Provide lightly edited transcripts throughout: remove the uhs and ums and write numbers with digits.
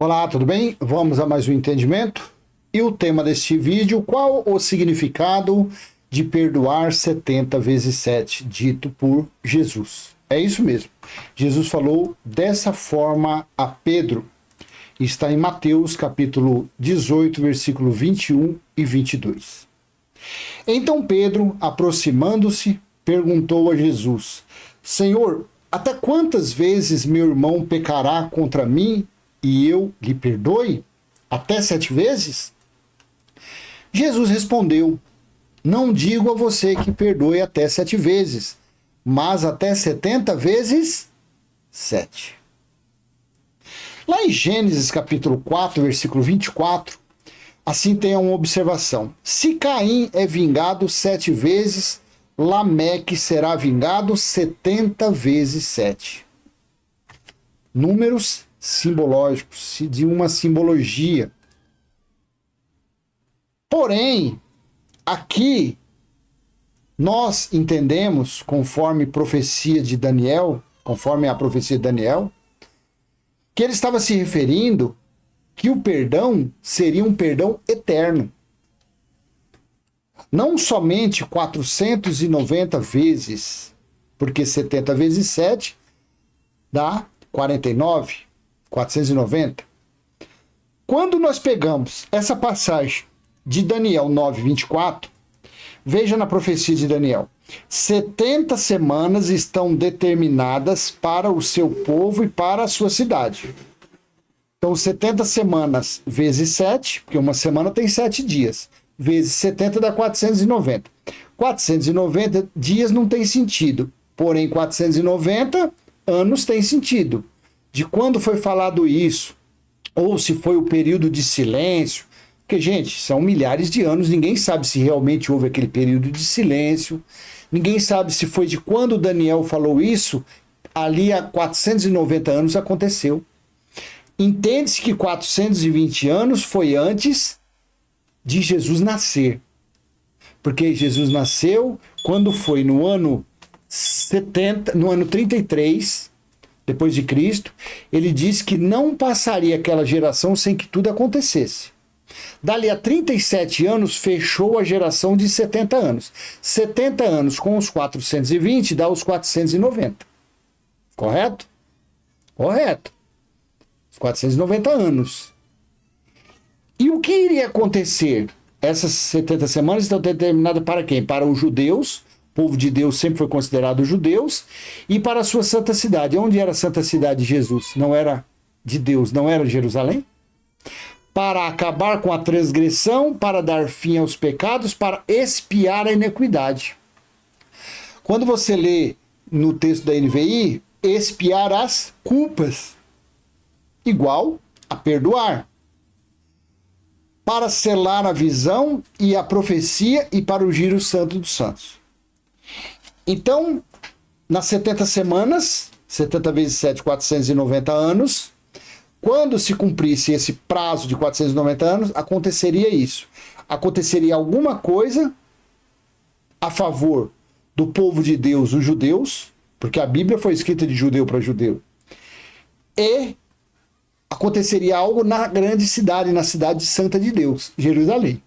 Olá, tudo bem? Vamos a mais um entendimento. E o tema deste vídeo, qual o significado de perdoar 70 vezes 7, dito por Jesus? É isso mesmo. Jesus falou dessa forma a Pedro. Está em Mateus capítulo 18, versículo 21 e 22. Então Pedro, aproximando-se, perguntou a Jesus: Senhor, até quantas vezes meu irmão pecará contra mim e eu lhe perdoe? Até 7 vezes? Jesus respondeu: Não digo a você que perdoe até 7 vezes, mas até 70 vezes 7. Lá em Gênesis capítulo 4, versículo 24, assim tem uma observação. Se Caim é vingado 7 vezes, Lameque será vingado 70 vezes 7. Números simbológicos, de uma simbologia. Porém, aqui nós entendemos, conforme a profecia de Daniel, que ele estava se referindo que o perdão seria um perdão eterno. Não somente 490 vezes, porque 70 vezes 7 dá 49, 490. Quando nós pegamos essa passagem de Daniel 9:24, veja na profecia de Daniel: 70 semanas estão determinadas para o seu povo e para a sua cidade. Então, 70 semanas vezes 7, porque uma semana tem 7 dias, vezes 70 dá 490. 490 dias não tem sentido, porém 490 anos tem sentido. De quando foi falado isso, ou se foi o período de silêncio, porque, gente, são milhares de anos, ninguém sabe se realmente houve aquele período de silêncio, ninguém sabe se foi de quando Daniel falou isso, ali há 490 anos aconteceu. Entende-se que 420 anos foi antes de Jesus nascer. Porque Jesus nasceu quando foi no ano 70, no ano 33, depois de Cristo, ele disse que não passaria aquela geração sem que tudo acontecesse. Dali a 37 anos, fechou a geração de 70 anos. 70 anos com os 420 dá os 490. Correto? Correto. Os 490 anos. E o que iria acontecer? Essas 70 semanas estão determinadas para quem? Para os judeus. O povo de Deus sempre foi considerado judeus. E para a sua santa cidade. Onde era a santa cidade de Jesus? Não era de Deus, não era Jerusalém? Para acabar com a transgressão, para dar fim aos pecados, para expiar a iniquidade. Quando você lê no texto da NVI, expiar as culpas, igual a perdoar. Para selar a visão e a profecia e para ungir o santo dos santos. Então, nas 70 semanas, 70 vezes 7, 490 anos, quando se cumprisse esse prazo de 490 anos, aconteceria isso. Aconteceria alguma coisa a favor do povo de Deus, os judeus, porque a Bíblia foi escrita de judeu para judeu. E aconteceria algo na grande cidade, na cidade santa de Deus, Jerusalém.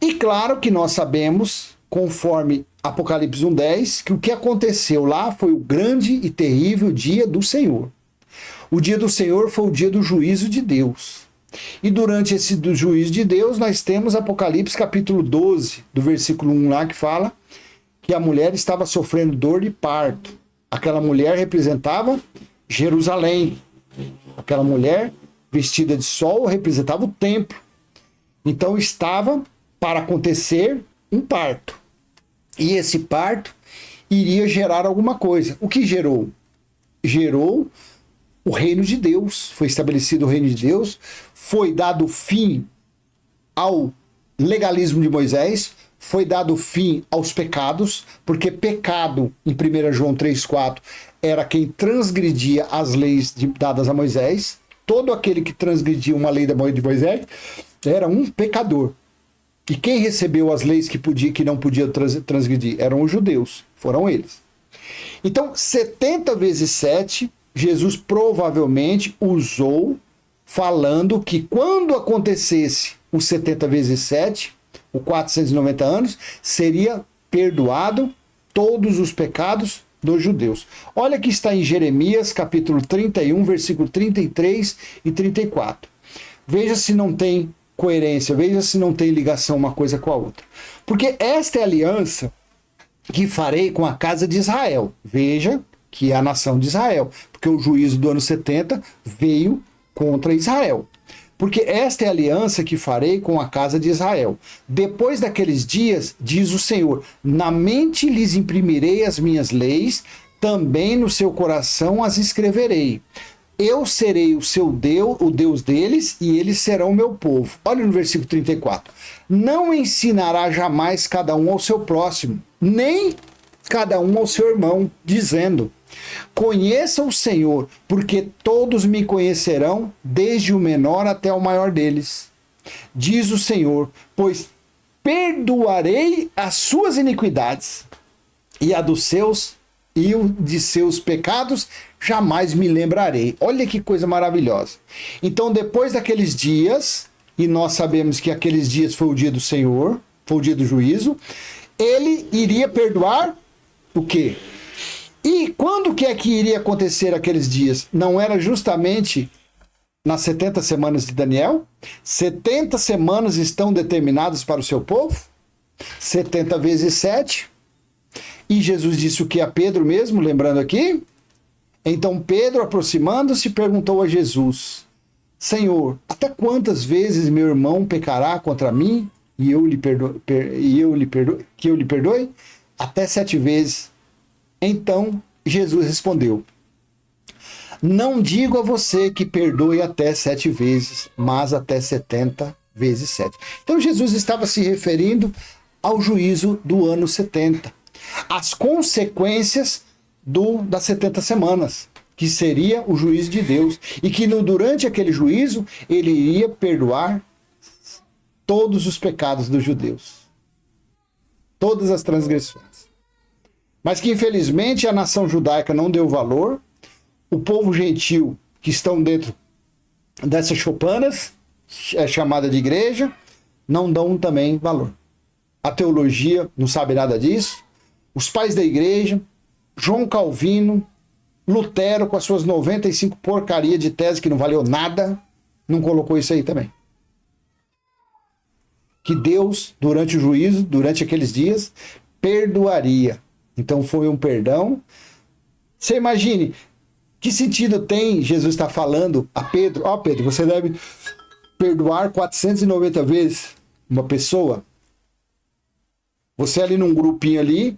E claro que nós sabemos, conforme Apocalipse 1:10, que o que aconteceu lá foi o grande e terrível dia do Senhor. O dia do Senhor foi o dia do juízo de Deus. E durante esse do juízo de Deus, nós temos Apocalipse capítulo 12, do versículo 1 lá, que fala que a mulher estava sofrendo dor de parto. Aquela mulher representava Jerusalém. Aquela mulher vestida de sol representava o templo. Então estava para acontecer um parto. E esse parto iria gerar alguma coisa. O que gerou? Gerou o reino de Deus. Foi estabelecido o reino de Deus. Foi dado fim ao legalismo de Moisés. Foi dado fim aos pecados, porque pecado, em 1 João 3,4, era quem transgredia as leis dadas a Moisés. Todo aquele que transgredia uma lei de Moisés era um pecador. E quem recebeu as leis que não podia transgredir? Eram os judeus, foram eles. Então, 70 vezes 7 Jesus provavelmente usou falando que quando acontecesse os 70 vezes 7, o 490 anos, seria perdoado todos os pecados dos judeus. Olha que está em Jeremias, capítulo 31, versículo 33 e 34. Veja se não tem coerência, veja se não tem ligação uma coisa com a outra. Porque esta é a aliança que farei com a casa de Israel. Veja que é a nação de Israel, porque o juízo do ano 70 veio contra Israel. Porque esta é a aliança que farei com a casa de Israel. Depois daqueles dias, diz o Senhor, na mente lhes imprimirei as minhas leis, também no seu coração as escreverei. Eu serei o seu Deus, o Deus deles, e eles serão meu povo. Olha no versículo 34. Não ensinará jamais cada um ao seu próximo, nem cada um ao seu irmão, dizendo: conheça o Senhor, porque todos me conhecerão, desde o menor até o maior deles. Diz o Senhor, pois perdoarei as suas iniquidades, e a dos seus e o de seus pecados jamais me lembrarei. Olha que coisa maravilhosa. Então, depois daqueles dias, e nós sabemos que aqueles dias foi o dia do Senhor, foi o dia do juízo, ele iria perdoar o quê? E quando que é que iria acontecer aqueles dias? Não era justamente nas 70 semanas de Daniel? 70 semanas estão determinadas para o seu povo? 70 vezes 7. E Jesus disse o que a Pedro mesmo, lembrando aqui? Então Pedro, aproximando-se, perguntou a Jesus: Senhor, até quantas vezes meu irmão pecará contra mim e eu lhe perdoe? Até 7 vezes. Então Jesus respondeu: não digo a você que perdoe até 7 vezes, mas até 70 vezes 7. Então Jesus estava se referindo ao juízo do ano 70. As consequências das 70 semanas, que seria o juízo de Deus. E que durante aquele juízo, ele iria perdoar todos os pecados dos judeus. Todas as transgressões. Mas que infelizmente a nação judaica não deu valor. O povo gentil que estão dentro dessas choupanas, chamada de igreja, não dão também valor. A teologia não sabe nada disso. Os pais da igreja, João Calvino, Lutero, com as suas 95 porcaria de tese que não valeu nada, não colocou isso aí também. Que Deus, durante o juízo, durante aqueles dias, perdoaria. Então foi um perdão. Você imagine, que sentido tem Jesus está falando a Pedro? Ó, Pedro, você deve perdoar 490 vezes uma pessoa. Você ali num grupinho ali,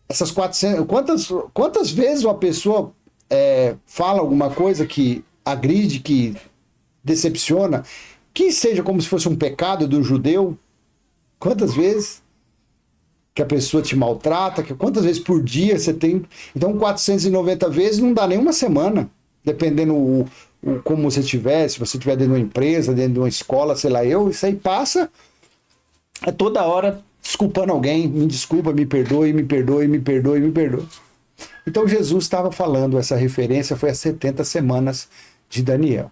essas 400... Quantas vezes uma pessoa fala alguma coisa que agride, que decepciona, que seja como se fosse um pecado do judeu? Quantas vezes que a pessoa te maltrata? Quantas vezes por dia você tem? Então 490 vezes não dá nem uma semana, dependendo como você estiver, se você estiver dentro de uma empresa, dentro de uma escola, sei lá, isso aí passa toda hora desculpando alguém, me desculpa, me perdoe, me perdoe, me perdoe, me perdoe. Então Jesus estava falando, essa referência foi as 70 semanas de Daniel.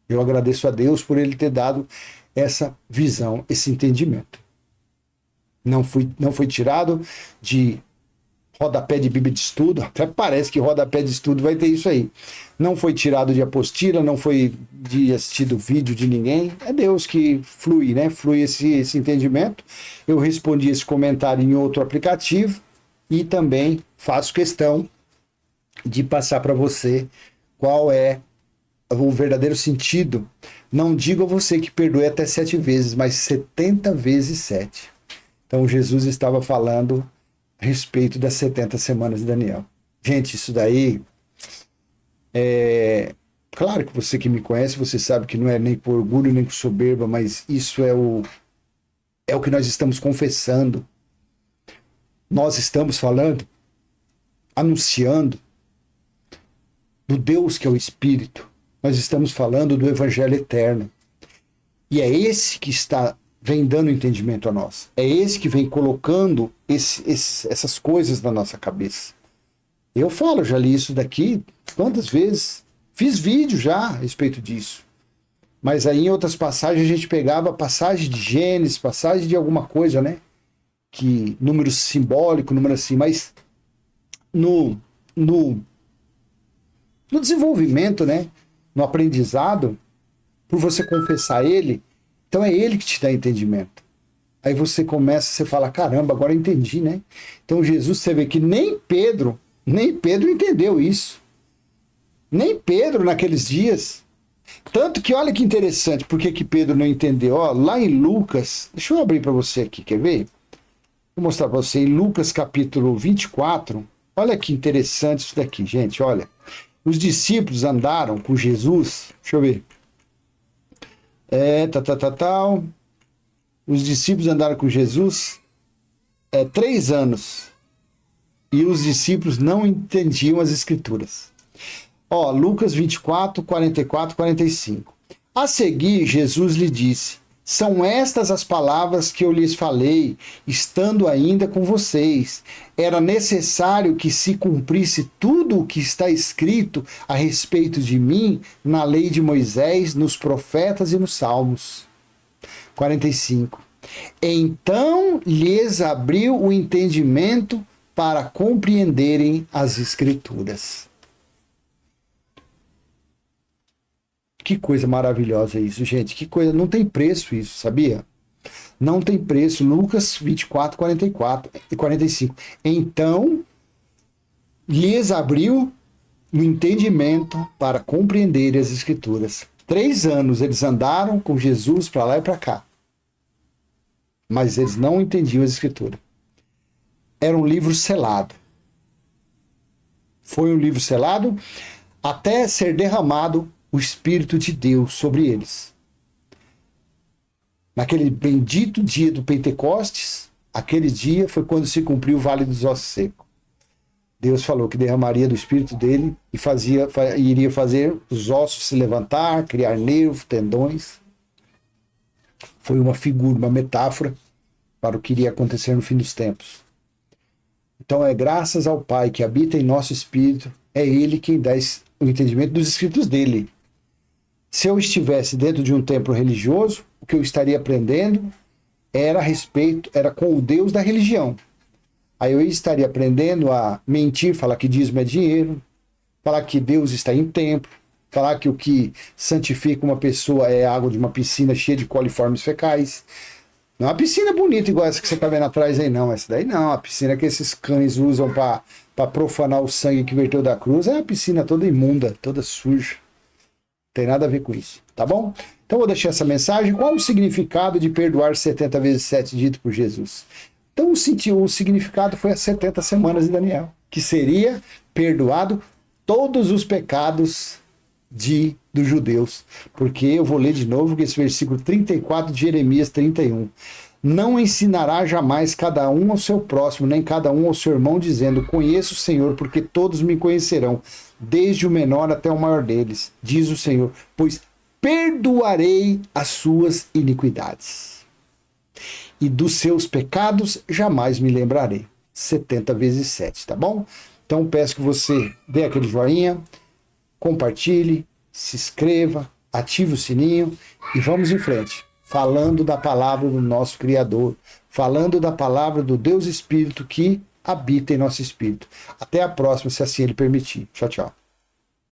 Eu agradeço a Deus por ele ter dado essa visão, esse entendimento. Não foi tirado de rodapé de Bíblia de estudo, até parece que rodapé de estudo vai ter isso aí. Não foi tirado de apostila, não foi de assistido vídeo de ninguém. É Deus que flui, né? Flui esse entendimento. Eu respondi esse comentário em outro aplicativo e também faço questão de passar para você qual é o verdadeiro sentido. Não digo a você que perdoe até 7 vezes, mas 70 vezes 7. Então Jesus estava falando a respeito das 70 semanas de Daniel. Gente, isso daí claro que você que me conhece, você sabe que não é nem por orgulho, nem por soberba, mas isso é o que nós estamos confessando. Nós estamos falando, anunciando do Deus que é o Espírito. Nós estamos falando do Evangelho eterno. E é esse que vem dando entendimento a nós. É esse que vem colocando essas coisas na nossa cabeça. Eu falo, já li isso daqui quantas vezes? Fiz vídeo já a respeito disso. Mas aí em outras passagens a gente pegava passagem de Gênesis, passagem de alguma coisa, né? Que número simbólico, número assim, mas no desenvolvimento, né? No aprendizado, por você confessar ele, então é ele que te dá entendimento. Aí você começa, você fala, caramba, agora eu entendi, né? Então Jesus, você vê que nem Pedro entendeu isso. Nem Pedro naqueles dias. Tanto que olha que interessante, por que Pedro não entendeu? Ó, lá em Lucas, deixa eu abrir para você aqui, quer ver? Vou mostrar para você em Lucas capítulo 24. Olha que interessante isso daqui, gente, olha. Os discípulos andaram com Jesus, deixa eu ver. Os discípulos andaram com Jesus 3 anos. E os discípulos não entendiam as escrituras. Ó, Lucas 24, 44, 45. A seguir, Jesus lhe disse: são estas as palavras que eu lhes falei, estando ainda com vocês. Era necessário que se cumprisse tudo o que está escrito a respeito de mim na lei de Moisés, nos profetas e nos salmos. 45. Então lhes abriu o entendimento para compreenderem as escrituras. Que coisa maravilhosa isso, gente. Que coisa, não tem preço isso, sabia? Não tem preço. Lucas 24, 44 e 45. Então, lhes abriu o entendimento para compreender as escrituras. 3 anos eles andaram com Jesus para lá e para cá. Mas eles não entendiam as escrituras. Era um livro selado. Foi um livro selado até ser derramado o Espírito de Deus sobre eles. Naquele bendito dia do Pentecostes, aquele dia foi quando se cumpriu o Vale dos Ossos Secos. Deus falou que derramaria do Espírito dele e iria fazer os ossos se levantar, criar nervos, tendões. Foi uma figura, uma metáfora para o que iria acontecer no fim dos tempos. Então é graças ao Pai que habita em nosso espírito, é Ele quem dá o entendimento dos escritos dele. Se eu estivesse dentro de um templo religioso, o que eu estaria aprendendo era com o Deus da religião. Aí eu estaria aprendendo a mentir, falar que dízimo é dinheiro, falar que Deus está em templo, falar que o que santifica uma pessoa é a água de uma piscina cheia de coliformes fecais. Não é uma piscina bonita igual essa que você está vendo atrás aí, não. Essa daí não. A piscina que esses cães usam para profanar o sangue que verteu da cruz é uma piscina toda imunda, toda suja. Não tem nada a ver com isso, tá bom? Então vou deixar essa mensagem. Qual o significado de perdoar 70 vezes 7 dito por Jesus? Então o significado foi as 70 semanas de Daniel, que seria perdoado todos os pecados dos judeus. Porque eu vou ler de novo esse versículo 34 de Jeremias 31. Não ensinará jamais cada um ao seu próximo, nem cada um ao seu irmão, dizendo: conheço o Senhor, porque todos me conhecerão, desde o menor até o maior deles, diz o Senhor, pois perdoarei as suas iniquidades. E dos seus pecados jamais me lembrarei. 70 vezes 7, tá bom? Então peço que você dê aquele joinha, compartilhe, se inscreva, ative o sininho e vamos em frente. Falando da palavra do nosso Criador, falando da palavra do Deus Espírito que habita em nosso espírito. Até a próxima, se assim Ele permitir. Tchau, tchau.